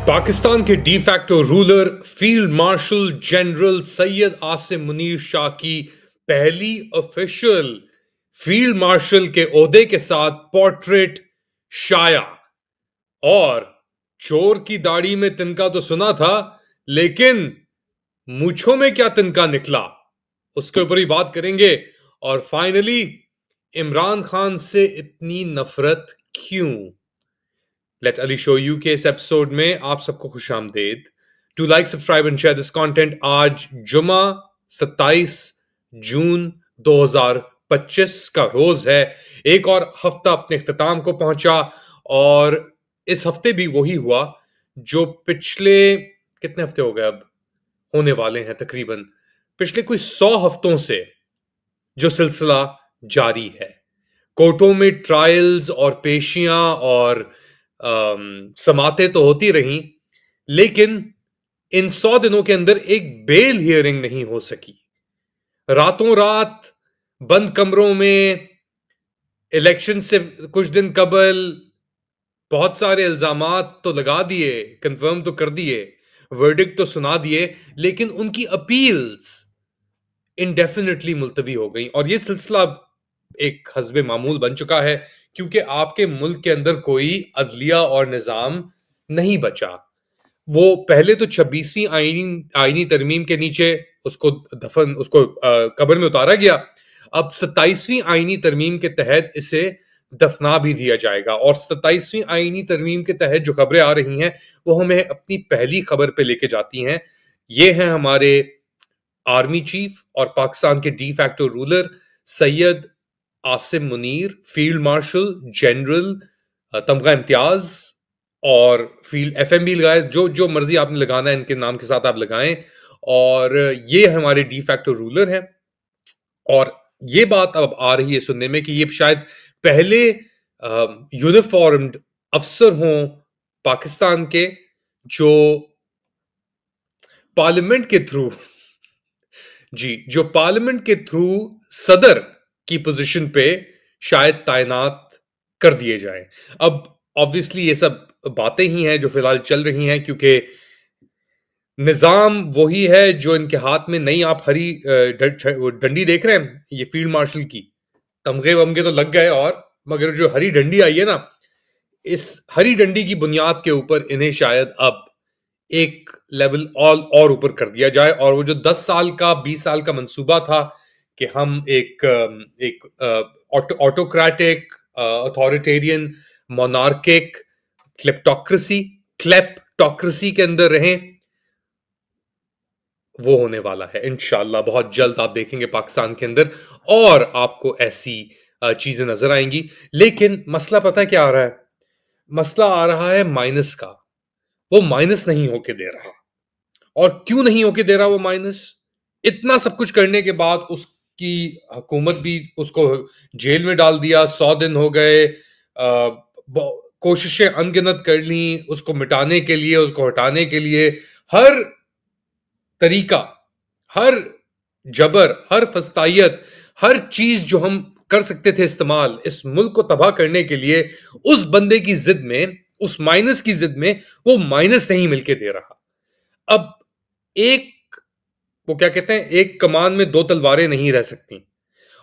पाकिस्तान के de facto ruler field marshal general Syed Asim Munir Shah की पहली ऑफिशियल फील्ड मार्शल के ओहदे के साथ पोर्ट्रेट शाया। और चोर की दाढ़ी में तिनका तो सुना था, लेकिन मूंछों में क्या तिनका निकला, उसके ऊपर ही बात करेंगे। और फाइनली इमरान खान से इतनी नफरत क्यों? लेट अली शो यू के इस एपिसोड में आप सबको खुश आमदेद। To like, subscribe and share this content. आज जुमा 27 जून 2025 का रोज है। एक और हफ्ता अपने इख्तिताम को पहुंचा और इस हफ्ते भी वही हुआ जो पिछले कितने हफ्ते हो गए, अब होने वाले हैं तकरीबन पिछले कोई 100 हफ्तों से जो सिलसिला जारी है। कोर्टों में ट्रायल्स और पेशियां और समातें तो होती रहीं, लेकिन इन 100 दिनों के अंदर एक बेल हियरिंग नहीं हो सकी। रातों रात बंद कमरों में इलेक्शन से कुछ दिन कबल बहुत सारे इल्जामात तो लगा दिए, कंफर्म तो कर दिए, वर्डिक्ट तो सुना दिए, लेकिन उनकी अपील्स इंडेफिनेटली मुलतवी हो गई। और यह सिलसिला एक हस्बे मामूल बन चुका है, क्योंकि आपके मुल्क के अंदर कोई अदलिया और निजाम नहीं बचा। वो पहले तो 26वीं आईनी तरमीम के नीचे उसको कब्र में उतारा गया। अब 27वीं आईनी तरमीम के तहत इसे दफना भी दिया जाएगा। और 27वीं आईनी तरमीम के तहत जो खबरें आ रही हैं वो हमें अपनी पहली खबर पे लेके जाती हैं। ये हैं हमारे आर्मी चीफ और पाकिस्तान के de facto ruler Syed Asim Munir, field marshal general, तमगा इम्तियाज और फील्ड एफएमबी लगाए, जो जो मर्जी आपने लगाना है इनके नाम के साथ आप लगाएं। और ये हमारे डी फैक्टो रूलर हैं। और ये बात अब आ रही है सुनने में कि ये शायद पहले यूनिफॉर्म्ड अफसर हों पाकिस्तान के जो पार्लियामेंट के थ्रू जो पार्लियामेंट के थ्रू सदर की पोजीशन पे शायद तैनात कर दिए जाएं। अब ऑब्वियसली ये सब बातें ही हैं जो फिलहाल चल रही हैं, क्योंकि निजाम वही है जो इनके हाथ में नहीं। आप हरी डंडी देख रहे हैं, ये फील्ड मार्शल की तमगे वमगे तो लग गए, और मगर जो हरी डंडी आई है ना, इस हरी डंडी की बुनियाद के ऊपर इन्हें शायद अब एक लेवल और ऊपर कर दिया जाए। और वो जो 10 साल का 20 साल का मंसूबा था कि हम एक ऑटोक्रेटिक अथॉरिटेरियन मोनार्किक क्लेप्टोक्रेसी के अंदर रहें, वो होने वाला है इंशाल्लाह। बहुत जल्द आप देखेंगे पाकिस्तान के अंदर और आपको ऐसी चीजें नजर आएंगी। लेकिन मसला पता है क्या आ रहा है? मसला आ रहा है माइनस का। वो माइनस नहीं होके दे रहा। और क्यों नहीं होके दे रहा वो माइनस? इतना सब कुछ करने के बाद उसकी हुकूमत भी उसको जेल में डाल दिया, 100 दिन हो गए, कोशिशें अनगिनत कर ली उसको मिटाने के लिए, उसको हटाने के लिए। हर तरीका, हर जबर, हर फस्तायत, हर चीज जो हम कर सकते थे इस्तेमाल इस मुल्क को तबाह करने के लिए, उस बंदे की जिद में, उस माइनस की जिद में वो माइनस नहीं मिलके दे रहा। अब एक, वो क्या कहते हैं, एक कमान में दो तलवारें नहीं रह सकती।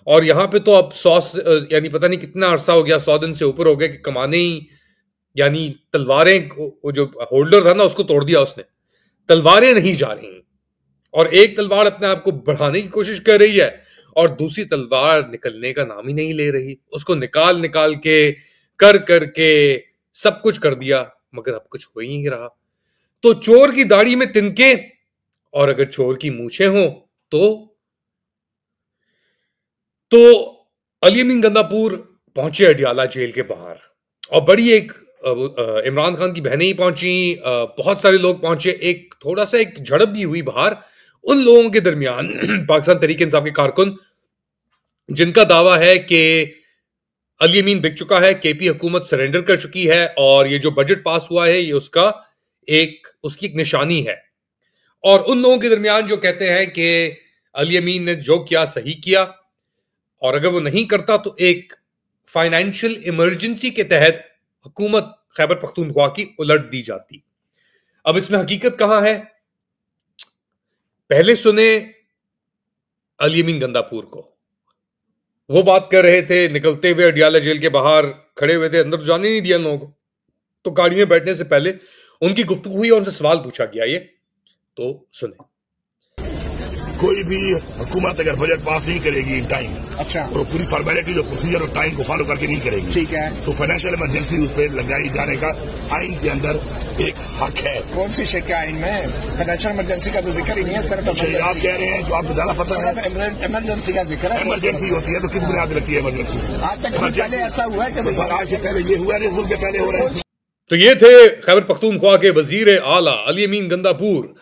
और यहां पे तो अब 100 यानी पता नहीं कितना अरसा हो गया, 100 दिन से ऊपर हो गया कि कमाने ही यानी तलवारें, वो जो होल्डर था ना उसको तोड़ दिया उसने। तलवारें नहीं जा रही, और एक तलवार अपने आप को बढ़ाने की कोशिश कर रही है और दूसरी तलवार निकलने का नाम ही नहीं ले रही। उसको निकाल निकाल के कर करके सब कुछ कर दिया, मगर अब कुछ हो ही नहीं रहा। तो चोर की दाढ़ी में तिनके और अगर चोर की मूछें हो तो अली अमीन गंदापुर पहुंचे अडियाला जेल के बाहर, और बड़ी एक इमरान खान की बहनें ही पहुंची, बहुत सारे लोग पहुंचे। एक थोड़ा सा एक झड़प भी हुई बाहर उन लोगों के दरमियान पाकिस्तान तहरीक इंसाफ के कारकुन, जिनका दावा है कि अली अमीन बिक चुका है, केपी हुकूमत सरेंडर कर चुकी है और ये जो बजट पास हुआ है ये उसकी एक निशानी है। और उन लोगों के दरमियान जो कहते हैं कि अली अमीन ने जो किया सही किया, और अगर वो नहीं करता तो एक फाइनेंशियल इमरजेंसी के तहत हुकूमत खैबर पख्तूनख्वा की उलट दी जाती। अब इसमें हकीकत कहां है? पहले सुने अली अमीन गंदापुर को, वो बात कर रहे थे निकलते हुए अडियाला जेल के बाहर खड़े हुए थे, अंदर तो जाने नहीं दिया लोगों को, तो गाड़ी में बैठने से पहले उनकी गुफ्तगू हुई और उनसे सवाल पूछा गया। ये तो सुने। कोई भी हुकूमत अगर बजट पास नहीं करेगी इन टाइम, अच्छा, और पूरी फॉर्मेलिटी जो प्रोसीजर और टाइम को फॉलो करके नहीं करेगी, ठीक है, तो फाइनेंशियल इमरजेंसी उस पर लगाई जाने का आइन के अंदर एक हक है। कौन सी शिक आइन में फाइनेंशियल इमरजेंसी का तो जिक्र ही नहीं है, सिर्फ आप कह रहे हैं तो आपको ज्यादा पता है। इमरजेंसी का जिक्र है। इमरजेंसी होती है तो किस बुनियाद लगती है इमरजेंसी? आज तक पहले ऐसा हुआ है कि आज से पहले ये हुआ नहीं, मुल्क के पहले हो रहा है। तो ये थे खैबर पख्तूनख्वा के वजीर आला अली अमीन गंदापुर,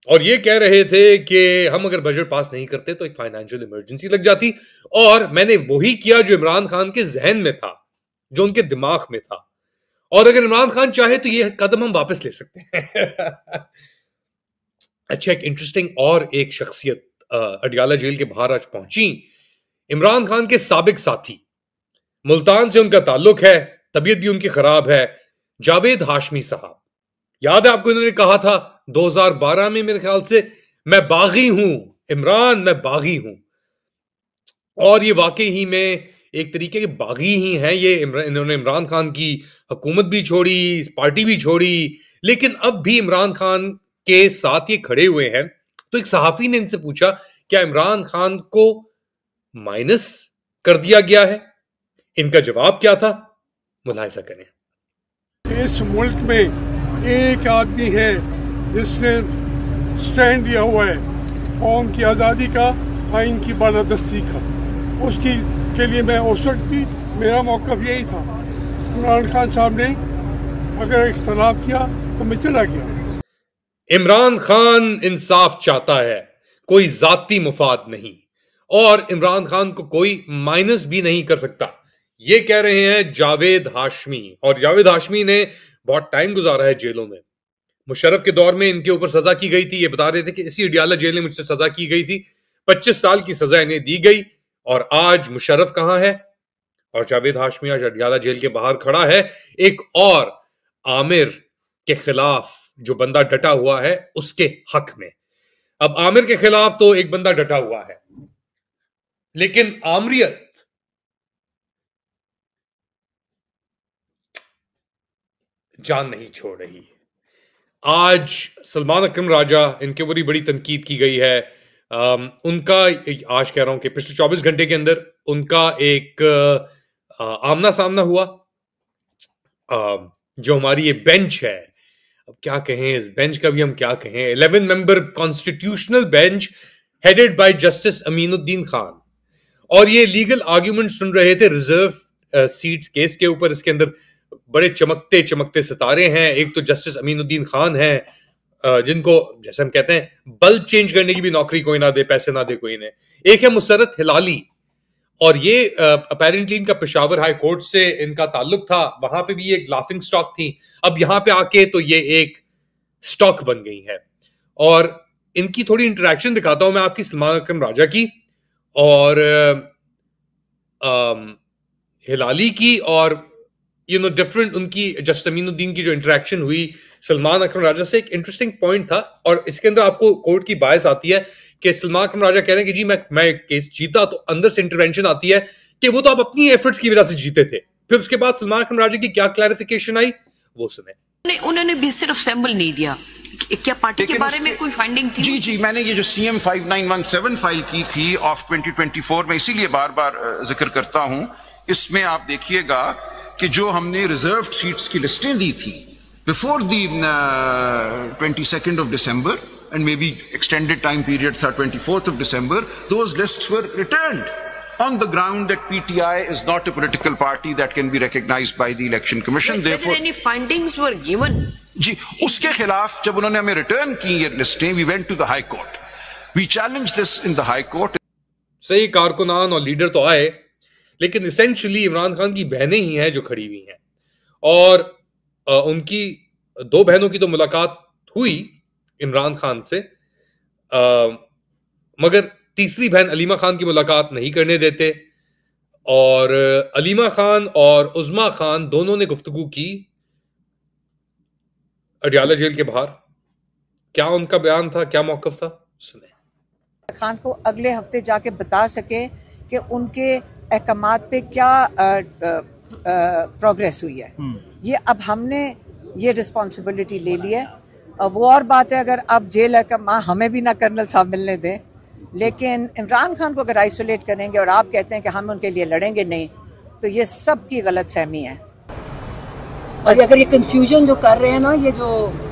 और ये कह रहे थे कि हम अगर बजट पास नहीं करते तो एक फाइनेंशियल इमरजेंसी लग जाती, और मैंने वही किया जो इमरान खान के जहन में था, जो उनके दिमाग में था, और अगर इमरान खान चाहे तो ये कदम हम वापस ले सकते हैं। अच्छा, एक इंटरेस्टिंग और एक शख्सियत अडियाला जेल के बाहर आज पहुंची, इमरान खान के साबिक साथी, मुल्तान से उनका ताल्लुक है, तबीयत भी उनकी खराब है, जावेद हाशमी साहब। याद है आपको, इन्होंने कहा था 2012 में मेरे ख्याल से, मैं बागी हूं इमरान, मैं बागी हूं, और ये वाकई ही में एक तरीके के बागी ही हैं ये। इन्होंने इमरान खान की हुकूमत भी छोड़ी, पार्टी भी छोड़ी, लेकिन अब भी इमरान खान के साथ ये खड़े हुए हैं। तो एक सहाफी ने इनसे पूछा, क्या इमरान खान को माइनस कर दिया गया है? इनका जवाब क्या था, मुलाहिजा करें। इस मुल्क में एक आदमी है जिसने स्टैंड लिया हुआ है कौम की आज़ादी का, आइन की बालादस्ती का, उसकी के लिए मैं उस वक्त भी मेरा मौक़िफ़ यही था। इमरान खान साहब ने अगर इख्तलाफ किया तो मैं चला गया। इमरान खान इंसाफ चाहता है, कोई जाती मुफाद नहीं, और इमरान खान को कोई माइनस भी नहीं कर सकता, ये कह रहे हैं जावेद हाशमी। और जावेद हाशमी ने बहुत टाइम गुजारा है जेलों में। मुशर्रफ के दौर में इनके ऊपर सजा की गई थी, ये बता रहे थे कि इसी अडियाला जेल में मुझसे सजा की गई थी, 25 साल की सजा इन्हें दी गई, और आज मुशर्रफ कहां है और जावेद हाशमी आज अडियाला जेल के बाहर खड़ा है, एक और आमिर के खिलाफ जो बंदा डटा हुआ है उसके हक में। अब आमिर के खिलाफ तो एक बंदा डटा हुआ है, लेकिन आमरियत जान नहीं छोड़ रही। आज सलमान अकरम राजा, इनके ऊपर बड़ी तनकीद की गई है। उनका आज कह रहा हूं कि पिछले 24 घंटे के अंदर उनका एक आमना सामना हुआ। जो हमारी ये बेंच है, अब क्या कहें इस बेंच का भी, हम क्या कहें, 11 member constitutional bench headed by justice Aminuddin Khan, और ये लीगल आर्ग्यूमेंट सुन रहे थे रिजर्व सीट्स केस के ऊपर। इसके अंदर बड़े चमकते चमकते सितारे हैं। एक तो जस्टिस अमीनुद्दीन खान है, जिनको जैसे हम कहते हैं बल्ब चेंज करने की भी नौकरी कोई ना दे, पैसे ना दे कोई ने। एक है मुसर्रत हिलाली, और ये अपेरेंटली इनका पेशावर हाई कोर्ट से इनका ताल्लुक था, वहां पे भी एक लाफिंग स्टॉक थी, अब यहां पे आके तो ये एक स्टॉक बन गई है। और इनकी थोड़ी इंटरेक्शन दिखाता हूं मैं आपकी सलमान अकरम राजा की और हिलाली की, और डिफरेंट उनकी जस्टिस अमीनुद्दीन की जो इंटरेक्शन हुई सलमान अकरम राजा से। एक इंटरेस्टिंग पॉइंट था, और इसके अंदर आपको कोर्ट की बायस आती है कि सलमान अकरम राजा कह रहे हैं कि जी मैं केस जीता, तो अंदर से इंटरवेंशन आती है कि वो तो आप अपनी एफर्ट्स की वजह से जीते थे। फिर उसके बाद सलमान अकरम राजा की क्या क्लैरिफिकेशन आई, वो सुने। उन्होंने भी सिर्फ सैंपल नहीं दिया, क्या पार्टी के बारे में कोई फाइंडिंग थी? जी, मैंने ये जो CM 5917 फाइल की थी ऑफ 2024 में इसीलिए बार बार जिक्र करता हूं। इसमें आप देखिएगा कि जो हमने रिजर्व सीट्स की लिस्टें दी थी before the 22nd of December and maybe extended time period था 24th of December, those lists were returned on the ground that PTI is not a political party that can be recognized by the Election Commission. Therefore, any findings were given? जी, उसके खिलाफ जब उन्होंने हमें return की ये लिस्टें, we went to the High Court. We challenged this in the High Court. सही कारकुनान और leader तो आए, लेकिन इसेंशियली इमरान खान की बहनें ही हैं जो खड़ी हुई हैं, और उनकी दो बहनों की तो मुलाकात हुई इमरान खान से, मगर तीसरी बहन अलीमा खान की मुलाकात नहीं करने देते। और अलीमा खान और उज़मा खान दोनों ने गुफ्तगू की अडियाला जेल के बाहर, क्या उनका बयान था, क्या मौक़िफ़ था, सुने। खान को अगले हफ्ते जाके बता सके कि उनके अहकामात पे क्या प्रोग्रेस हुई है। ये अब हमने ये रिस्पॉन्सिबिलिटी ले ली है। वो और बात है अगर अब जेल है हमें भी ना कर्नल साहब मिलने दें, लेकिन इमरान खान को अगर आइसोलेट करेंगे और आप कहते हैं कि हम उनके लिए लड़ेंगे नहीं, तो ये सब की गलत फहमी है। और अगर ये कंफ्यूजन जो कर रहे हैं ना, ये जो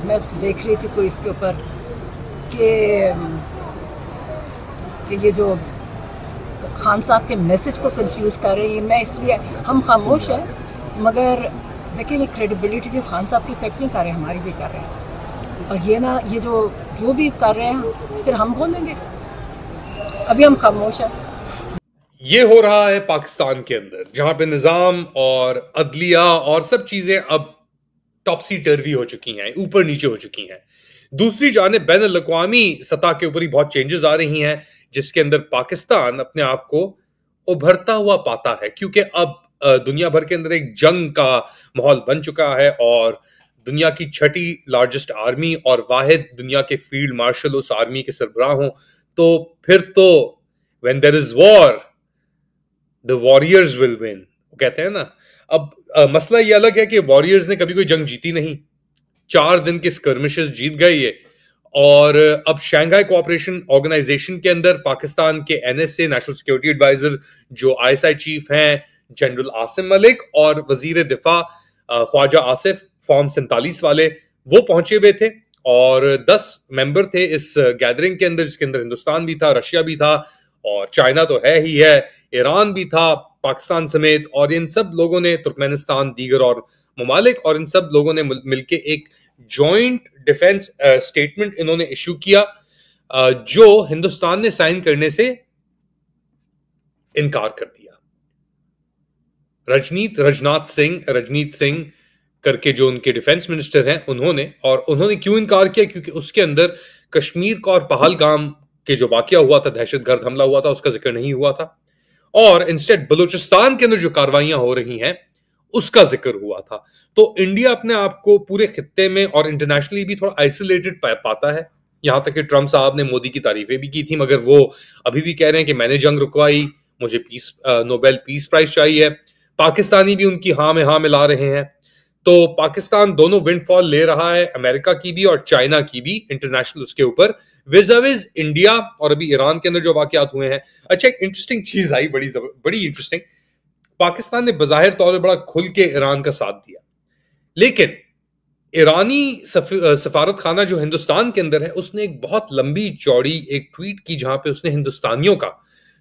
मैं देख रही थी कोई इसके ऊपर कि ये जो खान साहब के मैसेज को कंफ्यूज कर रही है, मैं इसलिए हम खामोश हैं, मगर देखिए ये क्रेडिबिलिटी से खान साहब की इफेक्ट नहीं कर रहे, हमारी भी कर रहे हैं। और ये ना ये जो भी कर रहे हैं फिर हम बोलेंगे, अभी हम खामोश हैं। ये हो रहा है पाकिस्तान के अंदर, जहां पे निजाम और अदलिया और सब चीजें अब टॉपसी टर्वी हो चुकी हैं, ऊपर नीचे हो चुकी हैं। दूसरी जानिब बैन अल-अक़वामी सतह के ऊपर ही बहुत चेंजेस आ रही हैं, जिसके अंदर पाकिस्तान अपने आप को उभरता हुआ पाता है, क्योंकि अब दुनिया भर के अंदर एक जंग का माहौल बन चुका है और दुनिया की 6ठी लार्जेस्ट आर्मी और वाहिद दुनिया के फील्ड मार्शल उस आर्मी के सरबराह हों, तो फिर तो when there is war the warriors will win, कहते हैं ना। अब मसला ये अलग है कि वॉरियर्स ने कभी कोई जंग जीती नहीं, 4 दिन के स्कर्मिशेस जीत गए ये, और अब शंघाई कोऑपरेशन ऑर्गेनाइजेशन के अंदर पाकिस्तान के NSA नेशनल सिक्योरिटी एडवाइजर जो ISI चीफ हैं जनरल आसिम मलिक और वजीर दिफा ख्वाजा आसिफ फॉर्म 47 वाले, वो पहुंचे हुए थे और 10 मेंबर थे इस गैदरिंग के अंदर, जिसके अंदर हिंदुस्तान भी था, रशिया भी था और चाइना तो है ही है, ईरान भी था पाकिस्तान समेत, और इन सब लोगों ने, तुर्कमेनिस्तान, दीगर और ममालिक, और इन सब लोगों ने मिलके एक जॉइंट डिफेंस स्टेटमेंट इन्होंने इशू किया, जो हिंदुस्तान ने साइन करने से इनकार कर दिया। रजनीत सिंह करके जो उनके डिफेंस मिनिस्टर हैं, उन्होंने क्यों इनकार किया? क्योंकि उसके अंदर कश्मीर का और पहलगाम के जो वाकया हुआ था, दहशतगर्द हमला हुआ था, उसका जिक्र नहीं हुआ था, और इंस्टेड बलूचिस्तान के अंदर जो कार्रवाइयां हो रही हैं उसका जिक्र हुआ था। तो इंडिया अपने आप को पूरे खित्ते में और इंटरनेशनली भी थोड़ा आइसोलेटेड पाता है। यहां तक कि ट्रंप साहब ने मोदी की तारीफें भी की थी, मगर वो अभी भी कह रहे हैं कि मैंने जंग रुकवाई, मुझे नोबेल पीस प्राइज चाहिए। पाकिस्तानी भी उनकी हाँ में हाँ मिला रहे हैं। तो पाकिस्तान दोनों विंडफॉल ले रहा है, अमेरिका की भी और चाइना की भी, इंटरनेशनल उसके ऊपर विज़ इंडिया, और अभी ईरान के अंदर जो वाकयात हुए हैं। अच्छा, एक इंटरेस्टिंग चीज आई, बड़ी इंटरेस्टिंग। पाकिस्तान ने बज़ाहिर तौर पर बड़ा खुल के ईरान का साथ दिया, लेकिन ईरानी सफारत खाना जो हिंदुस्तान के अंदर है, उसने एक बहुत लंबी चौड़ी एक ट्वीट की जहां पे उसने हिंदुस्तानियों का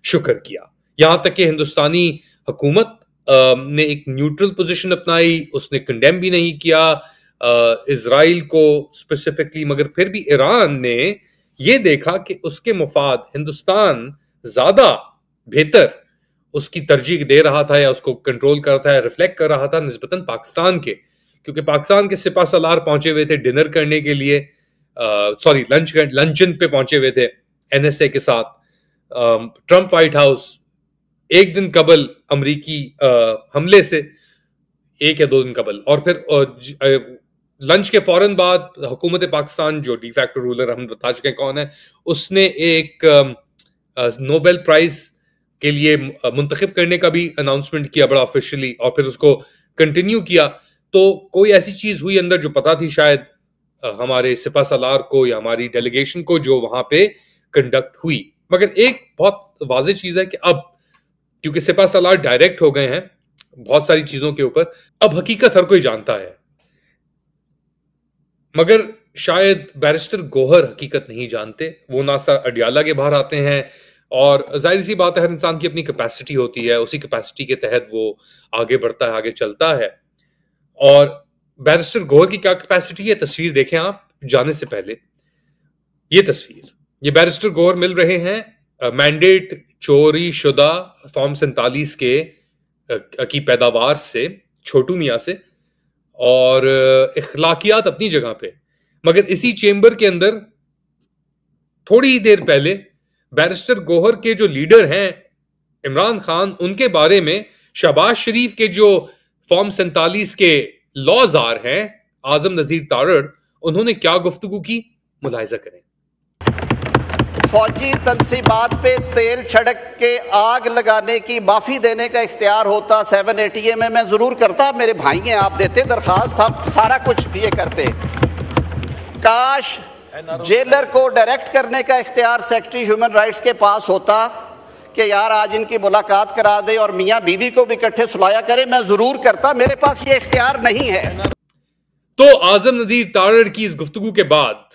शुक्र किया। यहां तक कि हिंदुस्तानी हुकूमत ने एक न्यूट्रल पोजीशन अपनाई, उसने कंडेम भी नहीं किया इजराइल को स्पेसिफिकली, मगर फिर भी ईरान ने यह देखा कि उसके मुफाद हिंदुस्तान ज्यादा बेहतर उसकी तरजीह दे रहा था या उसको कंट्रोल कर रहा था, रिफ्लेक्ट कर रहा था निस्बतन पाकिस्तान के, क्योंकि पाकिस्तान के सिपा सलार पहुंचे हुए थे डिनर करने के लिए, लंचन पे पहुंचे हुए थे NSA के साथ। ट्रंप व्हाइट हाउस एक दिन कबल अमरीकी हमले से, 1 या 2 दिन कबल, और फिर लंच के फौरन बाद हुकूमत पाकिस्तान जो डिफैक्टो रूलर हम बता चुके हैं कौन है, उसने एक नोबेल प्राइज के लिए मुंतखब करने का भी अनाउंसमेंट किया बड़ा ऑफिशियली, और फिर उसको कंटिन्यू किया। तो कोई ऐसी चीज हुई अंदर जो पता थी शायद हमारे सिपा सलार को या हमारी डेलीगेशन को जो वहां पे कंडक्ट हुई। मगर एक बहुत वाज़ेह चीज है कि अब क्योंकि सिपा सलार डायरेक्ट हो गए हैं बहुत सारी चीजों के ऊपर, अब हकीकत हर कोई जानता है, मगर शायद बैरिस्टर गौहर हकीकत नहीं जानते। वो नासा अडियाला के बाहर आते हैं, और जाहिर सी बात है हर इंसान की अपनी कैपेसिटी होती है, उसी कैपेसिटी के तहत वो आगे बढ़ता है, आगे चलता है। और बैरिस्टर गौहर की क्या कैपेसिटी है, तस्वीर देखें आप जाने से पहले। ये तस्वीर, ये बैरिस्टर गौहर मिल रहे हैं मैंडेट चोरी शुदा फॉर्म 47 की पैदावार से, छोटू मियाँ से, और इखलाकियात अपनी जगह पे। मगर इसी चेंबर के अंदर थोड़ी ही देर पहले बैरिस्टर गौहर के जो लीडर हैं इमरान खान, उनके बारे में शहबाज शरीफ के जो फॉर्म 47 के लॉजार हैं आजम नजीर तारड़, उन्होंने क्या गुफ्तगू की, मुलाहिजा करें। फौजी तनसीबात पे तेल छिड़क के आग लगाने की माफ़ी देने का इख्तियार होता 780A में, मैं ज़रूर करता। मेरे भाई हैं, आप देते दरख्वास्त, आप सारा कुछ ये करते। काश जेलर को डायरेक्ट करने का इख्तियार सेक्रेटरी ह्यूमन राइट्स के पास होता कि यार आज इनकी मुलाकात करा दे और मियाँ बीवी को भी इकट्ठे सुलाया करे, मैं ज़रूर करता। मेरे पास ये इख्तियार नहीं है। तो आजम नदीर तारड़ की इस गुफ्तगू के बाद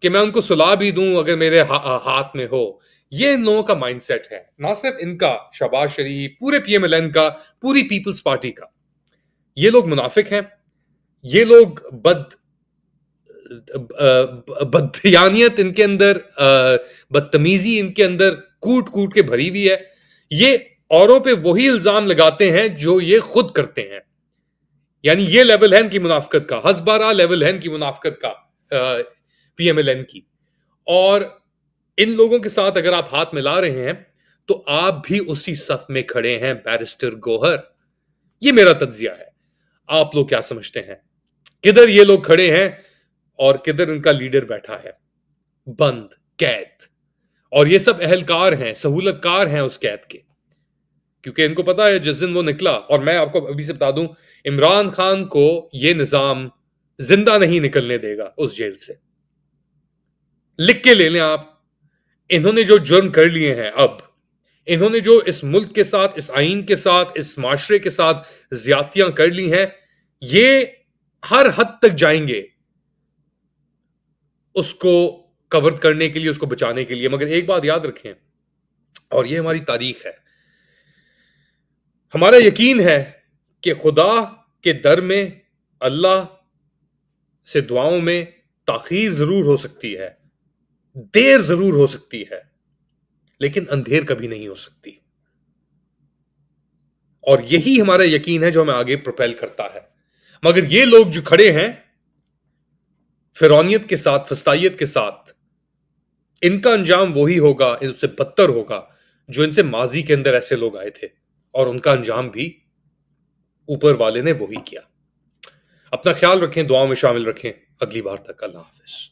कि मैं उनको सुला भी दूं अगर मेरे हाथ में हो, ये इन लोगों का माइंडसेट है। ना सिर्फ इनका, शहबाज शरीफ, पूरे PMLN का, पूरी पीपल्स पार्टी का। ये लोग मुनाफिक हैं, ये लोग बदयानियत इनके अंदर, बदतमीजी इनके अंदर कूट कूट के भरी हुई है। ये औरों पे वही इल्जाम लगाते हैं जो ये खुद करते हैं। यानी ये लेवल है इनकी मुनाफिकत का, हसबारा लेवल है इनकी मुनाफिकत का PMLN की। और इन लोगों के साथ अगर आप हाथ मिला रहे हैं तो आप भी उसी सफ में खड़े हैं बैरिस्टर गौहर। ये मेरा तज्जिया है, आप लोग क्या समझते हैं? किधर ये लोग खड़े हैं और किधर इनका लीडर बैठा है बंद कैद? और ये सब अहलकार हैं, सहूलतकार हैं उस कैद के, क्योंकि इनको पता है जिस दिन वो निकला, और मैं आपको अभी से बता दूं, इमरान खान को ये निजाम जिंदा नहीं निकलने देगा उस जेल से। लिख के ले लें आप, इन्होंने जो जुर्म कर लिए हैं, अब इन्होंने जो इस मुल्क के साथ, इस आईन के साथ, इस माशरे के साथ ज्यादतियां कर ली हैं, ये हर हद तक जाएंगे उसको कवर करने के लिए, उसको बचाने के लिए। मगर एक बात याद रखें, और ये हमारी तारीख है, हमारा यकीन है कि खुदा के दर में, अल्लाह से दुआओं में ताखीर जरूर हो सकती है, देर जरूर हो सकती है, लेकिन अंधेर कभी नहीं हो सकती। और यही हमारा यकीन है जो हमें आगे प्रोपेल करता है। मगर ये लोग जो खड़े हैं फिरौनियत के साथ, फस्तायत के साथ, इनका अंजाम वही होगा, इससे बदतर होगा जो इनसे माजी के अंदर ऐसे लोग आए थे, और उनका अंजाम भी ऊपर वाले ने वही किया। अपना ख्याल रखें, दुआओं में शामिल रखें। अगली बार तक अल्लाह हाफिज।